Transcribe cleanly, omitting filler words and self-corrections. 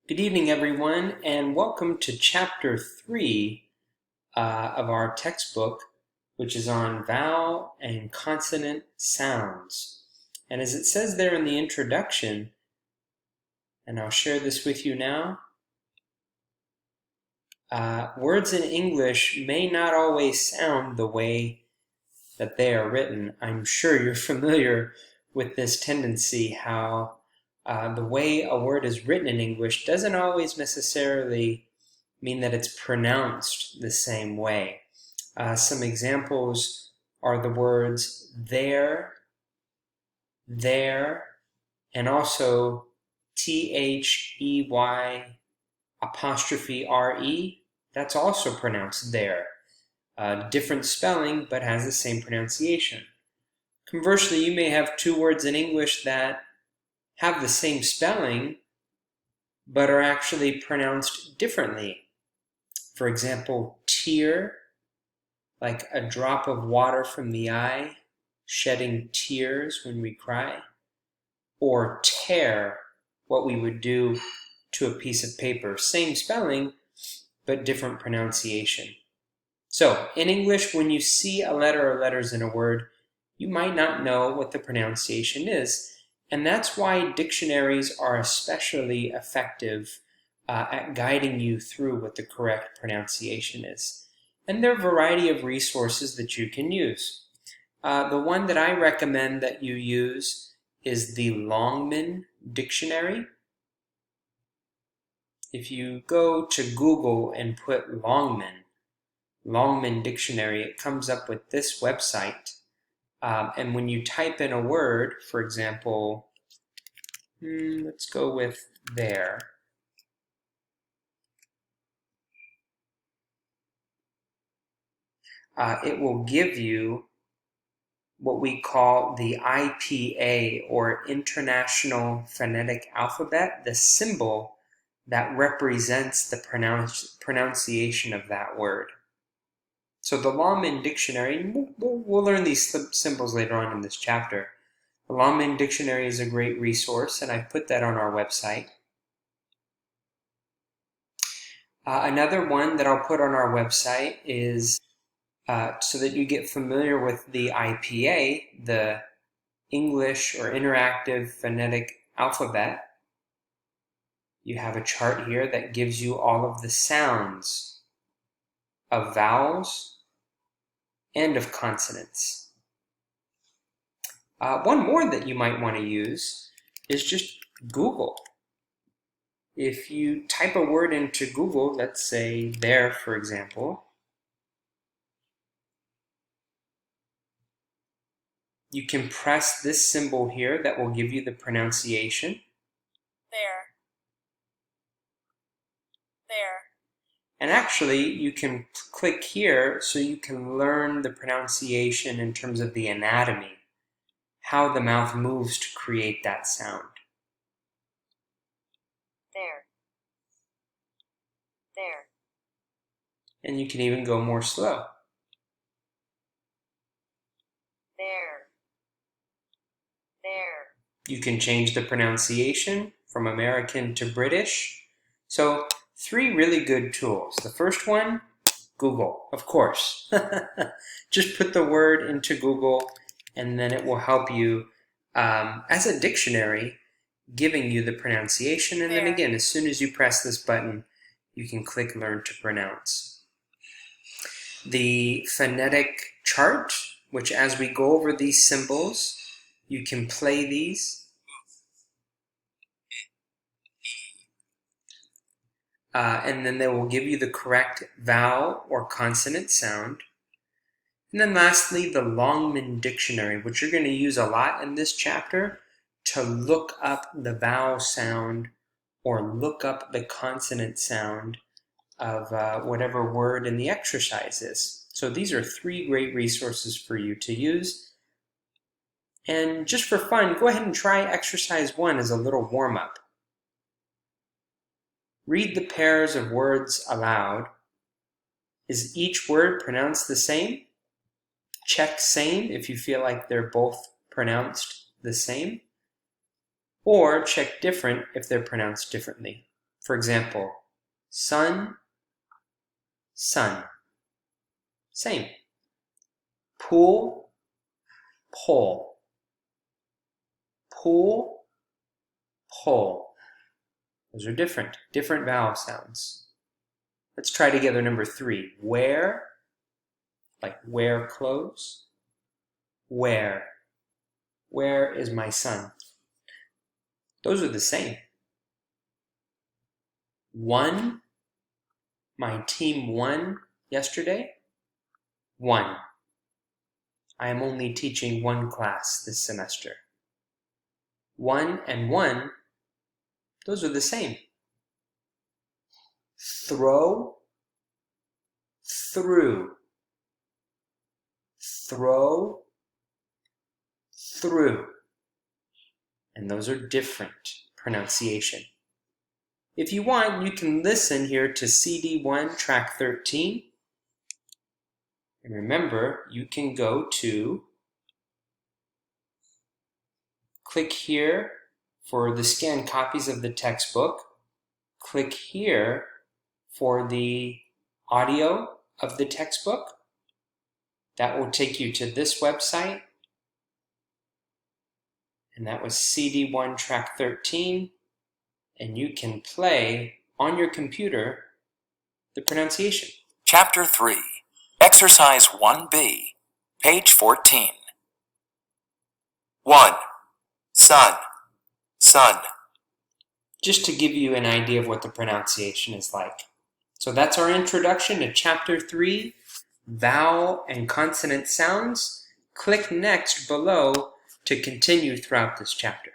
Good evening, everyone, and welcome to Chapter 3 of our textbook, which is on vowel and consonant sounds. And as it says there in the introduction, and I'll share this with you now, words in English may not always sound the way that they are written. I'm sure you're familiar with this tendency, how the way a word is written in English doesn't always necessarily mean that it's pronounced the same way. Some examples are the words there, and also THEY apostrophe RE. That's also pronounced there. Different spelling, but has the same pronunciation. Conversely, you may have two words in English that have the same spelling, but are actually pronounced differently. For example, tear, like a drop of water from the eye, shedding tears when we cry. Or tear, what we would do to a piece of paper. Same spelling, but different pronunciation. So, in English, when you see a letter or letters in a word, you might not know what the pronunciation is. And that's why dictionaries are especially effective at guiding you through what the correct pronunciation is. And there are a variety of resources that you can use. The one that I recommend that you use is the Longman Dictionary. If you go to Google and put Longman Dictionary, it comes up with this website. And when you type in a word, for example, let's go with there. It will give you what we call the IPA, or International Phonetic Alphabet, the symbol that represents the pronunciation of that word. So the Longman Dictionary, we'll learn these symbols later on in this chapter. The Longman Dictionary is a great resource, and I've put that on our website. Another one that I'll put on our website is so that you get familiar with the IPA, the English or Interactive Phonetic Alphabet. You have a chart here that gives you all of the sounds of vowels and of consonants. One more that you might want to use is just Google. If you type a word into Google, let's say there, for example, you can press this symbol here that will give you the pronunciation. There. And actually, you can click here so you can learn the pronunciation in terms of the anatomy, how the mouth moves to create that sound. There. And you can even go more slow. There. You can change the pronunciation from American to British. So, 3 really good tools. The first one, Google, of course. Just put the word into Google, and then it will help you as a dictionary, giving you the pronunciation. And then again, as soon as you press this button, you can click Learn to Pronounce. The phonetic chart, which as we go over these symbols, you can play these. And then they will give you the correct vowel or consonant sound. And then lastly, the Longman Dictionary, which you're going to use a lot in this chapter to look up the vowel sound or look up the consonant sound of whatever word in the exercise is. So these are 3 great resources for you to use. And just for fun, go ahead and try exercise 1 as a little warm-up. Read the pairs of words aloud. Is each word pronounced the same? Check same if you feel like they're both pronounced the same. Or check different if they're pronounced differently. For example, sun, sun. Same. Pool, pole. Pool, pole. Those are different vowel sounds. Let's try together number 3. Wear, like wear clothes. Where. Where is my son? Those are the same. Won, my team won yesterday. Won. I am only teaching one class this semester. One and one, those are the same. Throw, through. Throw, through. And those are different pronunciation. If you want, you can listen here to CD1, track 13. And remember, you can go to, click here for the scanned copies of the textbook. Click here for the audio of the textbook. That will take you to this website. And that was CD1, track 13. And you can play on your computer the pronunciation. Chapter 3, Exercise 1B, page 14. 1. Sun, sun. Just to give you an idea of what the pronunciation is like. So that's our introduction to Chapter 3, Vowel and Consonant Sounds. Click next below to continue throughout this chapter.